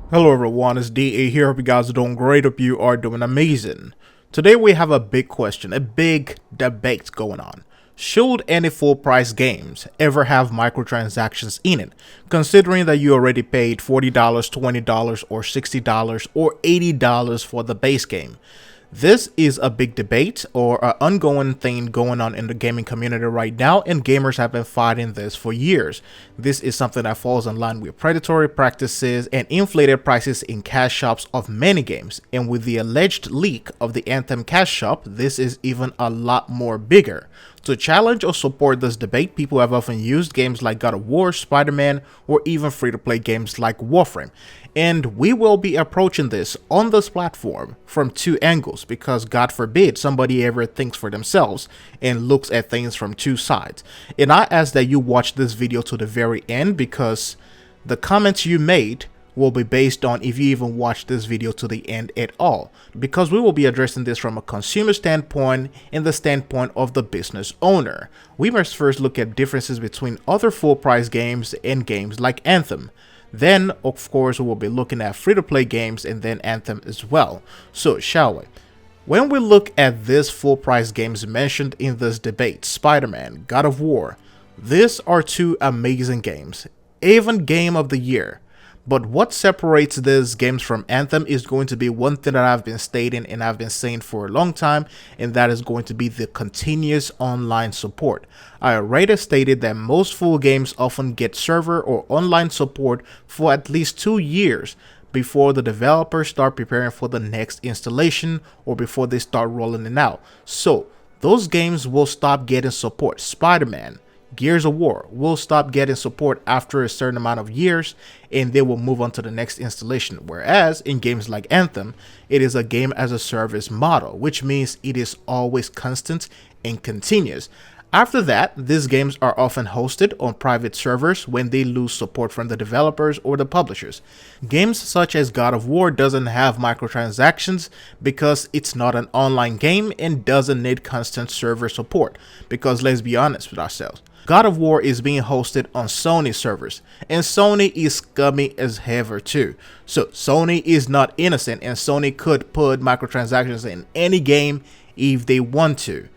Hello everyone, it's DA here. Hope you guys are doing great. Hope you are doing amazing. Today we have a big question, a big debate going on. Should any full price games ever have microtransactions in it? Considering that you already paid $40, $20, or $60, or $80 for the base game. This is a big debate or an ongoing thing going on in the gaming community right now, and gamers have been fighting this for years. This is something that falls in line with predatory practices and inflated prices in cash shops of many games, and with the alleged leak of the Anthem cash shop, this is even a lot more bigger. To challenge or support this debate, people have often used games like God of War, Spider-Man, or even free-to-play games like Warframe. And we will be approaching this on this platform from two angles because God forbid somebody ever thinks for themselves and looks at things from two sides. And I ask that you watch this video to the very end because the comments you made will be based on if you even watch this video to the end at all, because we will be addressing this from a consumer standpoint and the standpoint of the business owner. We must first look at differences between other full price games and games like Anthem. Then, of course, we will be looking at free-to-play games and then Anthem as well. So, shall we? When we look at these full-price games mentioned in this debate, Spider-Man, God of War, these are two amazing games, even Game of the Year. But what separates these games from Anthem is going to be one thing that I've been stating and I've been saying for a long time, and that is going to be the continuous online support. I already stated that most full games often get server or online support for at least 2 years before the developers start preparing for the next installation or before they start rolling it out. So those games will stop getting support. Spider-Man, Gears of War will stop getting support after a certain amount of years and they will move on to the next installation. Whereas in games like Anthem, it is a game as a service model, which means it is always constant and continuous. After that, these games are often hosted on private servers when they lose support from the developers or the publishers. Games such as God of War doesn't have microtransactions because it's not an online game and doesn't need constant server support. Because let's be honest with ourselves, God of War is being hosted on Sony servers, and Sony is scummy as ever too. So Sony is not innocent, and Sony could put microtransactions in any game if they want to.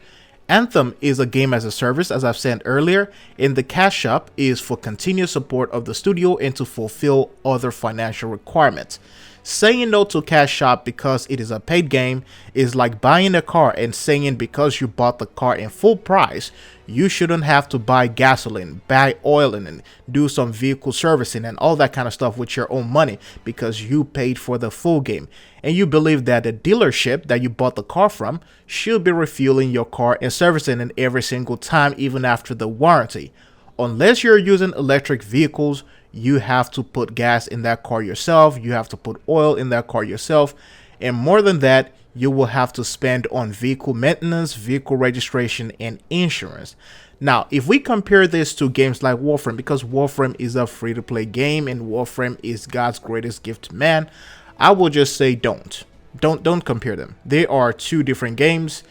Anthem is a game as a service, as I've said earlier, and the cash shop is for continuous support of the studio and to fulfill other financial requirements. Saying no to cash shop because it is a paid game is like buying a car and saying because you bought the car in full price, you shouldn't have to buy gasoline, buy oil and do some vehicle servicing and all that kind of stuff with your own money because you paid for the full game. And you believe that the dealership that you bought the car from should be refueling your car and servicing it every single time, even after the warranty. Unless you're using electric vehicles, you have to put gas in that car yourself, you have to put oil in that car yourself, and more than that, you will have to spend on vehicle maintenance, vehicle registration, and insurance. Now, if we compare this to games like Warframe, because Warframe is a free-to-play game and Warframe is God's greatest gift to man, I will just say don't compare them. They are two different games,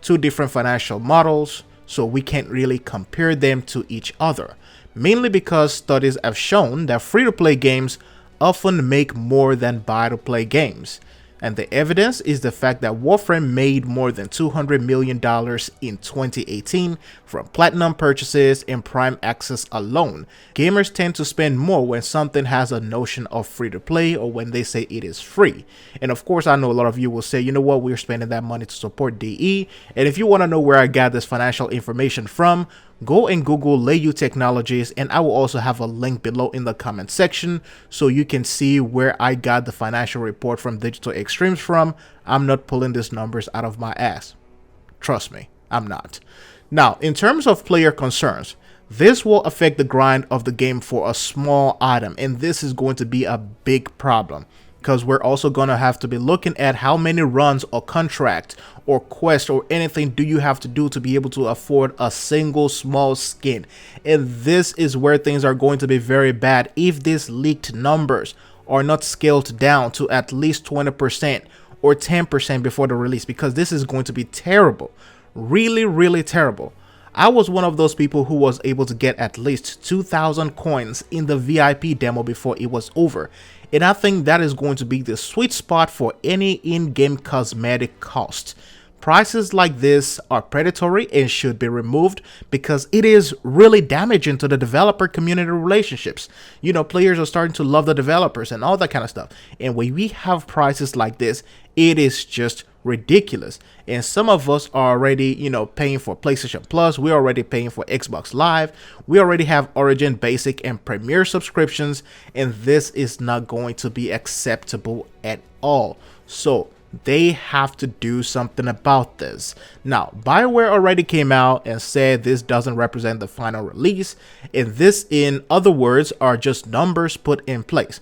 two different financial models, so we can't really compare them to each other. Mainly because studies have shown that free-to-play games often make more than buy-to-play games. And the evidence is the fact that Warframe made more than $200 million in 2018 from platinum purchases and prime access alone. Gamers tend to spend more when something has a notion of free to play or when they say it is free. And of course, I know a lot of you will say, you know what, we're spending that money to support DE. And if you want to know where I got this financial information from, go and Google Layu Technologies, and I will also have a link below in the comment section so you can see where I got the financial report from Digital Extremes from. I'm not pulling these numbers out of my ass. Trust me, I'm not. Now, in terms of player concerns, this will affect the grind of the game for a small item, and this is going to be a big problem. Because we're also going to have to be looking at how many runs or contract or quest or anything do you have to do to be able to afford a single small skin. And this is where things are going to be very bad if these leaked numbers are not scaled down to at least 20% or 10% before the release, because this is going to be terrible. Really, really terrible. I was one of those people who was able to get at least 2,000 coins in the VIP demo before it was over. And I think that is going to be the sweet spot for any in-game cosmetic cost. Prices like this are predatory and should be removed because it is really damaging to the developer community relationships. You know, players are starting to love the developers and all that kind of stuff. And when we have prices like this, it is just ridiculous. And some of us are already, paying for PlayStation Plus. We're already paying for Xbox Live. We already have Origin Basic and Premier subscriptions. And this is not going to be acceptable at all. So they have to do something about this. Now, BioWare already came out and said this doesn't represent the final release, and this, in other words, are just numbers put in place.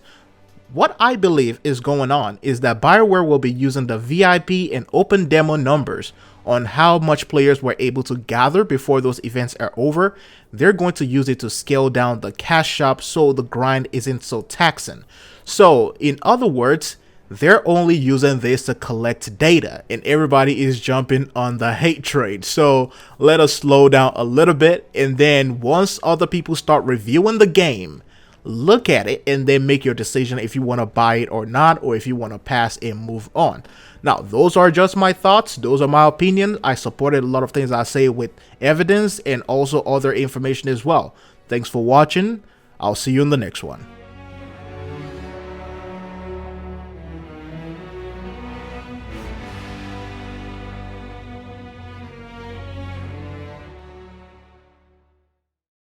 What I believe is going on is that BioWare will be using the VIP and open demo numbers on how much players were able to gather before those events are over. They're going to use it to scale down the cash shop so the grind isn't so taxing. So, in other words, they're only using this to collect data, and everybody is jumping on the hate trade. So let us slow down a little bit, and then once other people start reviewing the game, look at it and then make your decision if you want to buy it or not, or if you want to pass and move on. Now, those are just my thoughts. Those are my opinions. I supported a lot of things I say with evidence and also other information as well. Thanks for watching. I'll see you in the next one.